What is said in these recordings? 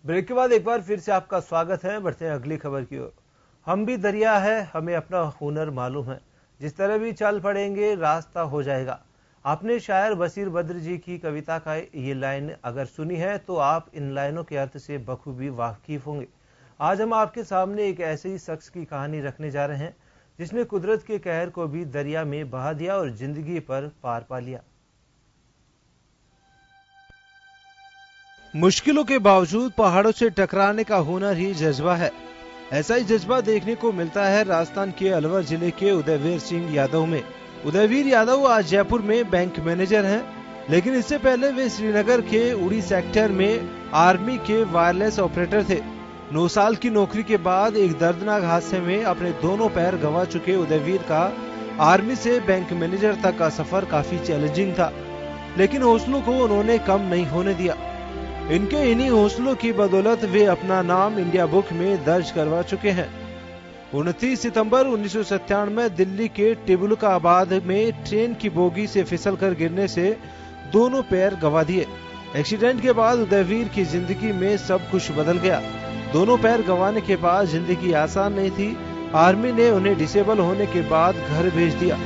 Break के बाद एक बार फिर से आपका स्वागत है। बढ़ते हैं अगली खबर की ओर। हम भी दरिया है, हमें अपना हुनर मालूम है, जिस तरह भी चल पड़ेंगे रास्ता हो जाएगा। आपने शायर बशीर बद्र जी की कविता का ये लाइन अगर सुनी है तो आप इन लाइनों के अर्थ से बखूबी वाकिफ होंगे। आज हम आपके सामने एक ऐसे ही शख्स की कहानी रखने जा रहे हैं जिसने कुदरत के कहर को भी दरिया में बहा दिया और जिंदगी पर पार पा लिया। मुश्किलों के बावजूद पहाड़ों से टकराने का हुनर ही जज्बा है। ऐसा ही जज्बा देखने को मिलता है राजस्थान के अलवर जिले के उदयवीर सिंह यादव में। उदयवीर यादव आज जयपुर में बैंक मैनेजर हैं, लेकिन इससे पहले वे श्रीनगर के उड़ी सेक्टर में आर्मी के वायरलेस ऑपरेटर थे। 9 साल की नौकरी के बाद एक दर्दनाक हादसे में अपने दोनों पैर गंवा चुके उदयवीर का आर्मी से बैंक मैनेजर तक का सफर काफी चैलेंजिंग था, लेकिन हौसलों को उन्होंने कम नहीं होने दिया। इनके इन्हीं हौसलों की बदौलत वे अपना नाम इंडिया बुक में दर्ज करवा चुके हैं। 29 सितंबर 1997 में दिल्ली के टिबुलकाबाद में ट्रेन की बोगी से फिसलकर गिरने से दोनों पैर गंवा दिए। एक्सीडेंट के बाद उदयवीर की जिंदगी में सब कुछ बदल गया। दोनों पैर गंवाने के बाद जिंदगी आसान नहीं थी। आर्मी ने उन्हें डिसेबल होने के बाद घर भेज दिया।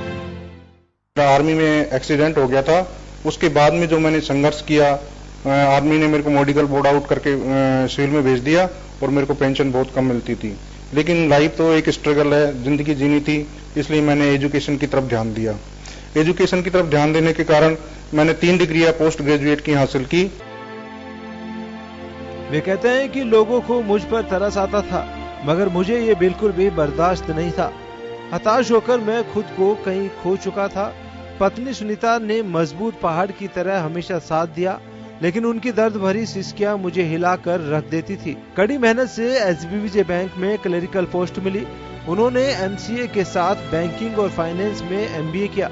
आर्मी में एक्सीडेंट हो गया था, उसके बाद में जो मैंने संघर्ष किया, आर्मी ने मेरे को मेडिकल बोर्ड आउट करके सिविल में भेज दिया और मेरे को पेंशन बहुत कम मिलती थी। लेकिन लाइफ तो एक स्ट्रगल है, जिंदगी जीनी थी, इसलिए मैंने एजुकेशन की तरफ ध्यान दिया। एजुकेशन की तरफ ध्यान देने के कारण मैंने 3 डिग्रियां पोस्ट ग्रेजुएट की हासिल की। वे कहते हैं कि लोगों को मुझ पर तरस आता था, मगर मुझे ये बिल्कुल भी बर्दाश्त नहीं था। हताश होकर मैं खुद को कहीं खो चुका था। पत्नी सुनीता ने मजबूत पहाड़ की तरह हमेशा साथ दिया, लेकिन उनकी दर्द भरी सिसकियां मुझे हिलाकर रख देती थी। कड़ी मेहनत से एसबीबीजे बैंक में क्लरिकल पोस्ट मिली। उन्होंने एमसीए के साथ बैंकिंग और फाइनेंस में एमबीए किया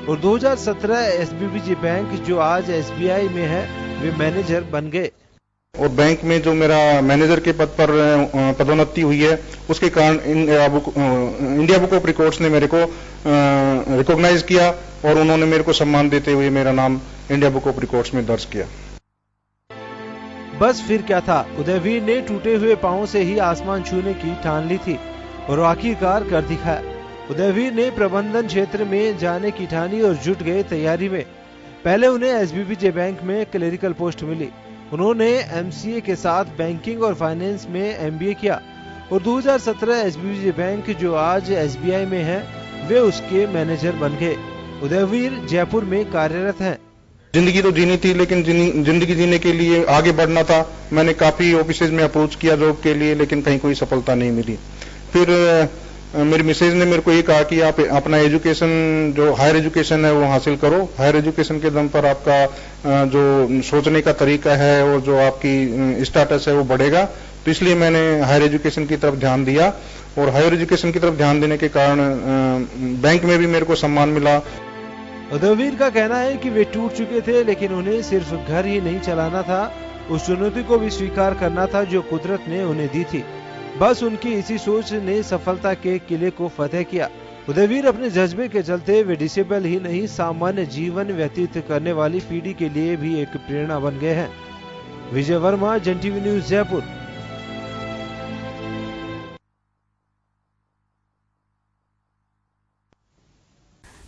और 2017 एसबीबीजे बैंक जो आज एसबीआई में है वे मैनेजर बन गए। और बैंक में जो मेरा मैनेजर के पद पर पदोन्नति हुई है, उसके कारण इंडिया बुक ऑफ रिकॉर्ड्स ने मेरे को रिकॉग्नाइज किया और उन्होंने मेरे को सम्मान देते हुए मेरा नाम इंडिया बुक ऑफ रिकॉर्ड्स में दर्ज किया। बस फिर क्या था, उदयवीर ने टूटे हुए पांवों से ही आसमान छूने की ठान ली थी और आखिरकार कर दिखाया। उदयवीर ने प्रबंधन क्षेत्र में जाने की ठानी और जुट गए तैयारी में। पहले उन्हें एसबीबीजे बैंक में क्लरिकल पोस्ट मिली। उन्होंने एमसीए के साथ बैंकिंग और फाइनेंस में एमबीए किया और 2017 एसबीबीजे बैंक जो आज एसबीआई में है वे उसके मैनेजर बन गए। उदयवीर जयपुर में कार्यरत हैं। जिंदगी तो जीनी थी, लेकिन जिंदगी जीने के लिए आगे बढ़ना था। मैंने काफी ऑफिसेज में अप्रोच किया जॉब के लिए, लेकिन कहीं कोई सफलता नहीं मिली। फिर मेरी मिसेज ने मेरे को ये कहा कि आप अपना एजुकेशन जो हायर एजुकेशन है वो हासिल करो। हायर एजुकेशन के दम पर आपका जो सोचने का तरीका है और जो आपकी स्टेटस है वो बढ़ेगा। तो इसलिए मैंने हायर एजुकेशन की तरफ ध्यान दिया और हायर एजुकेशन की तरफ ध्यान देने के कारण बैंक में भी मेरे को सम्मान मिला। उदयवीर का कहना है कि वे टूट चुके थे, लेकिन उन्हें सिर्फ घर ही नहीं चलाना था, उस चुनौती को भी स्वीकार करना था जो कुदरत ने उन्हें दी थी। बस उनकी इसी सोच ने सफलता के किले को फतेह किया। उदयवीर अपने जज्बे के चलते वे डिसेबल ही नहीं, सामान्य जीवन व्यतीत करने वाली पीढ़ी के लिए भी एक प्रेरणा बन गए हैं। विजय वर्मा, जन टीवी न्यूज, जयपुर।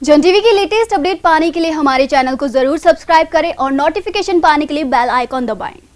जन टीवी की लेटेस्ट अपडेट पाने के लिए हमारे चैनल को जरूर सब्सक्राइब करें और नोटिफिकेशन पाने के लिए बेल आइकॉन दबाएं।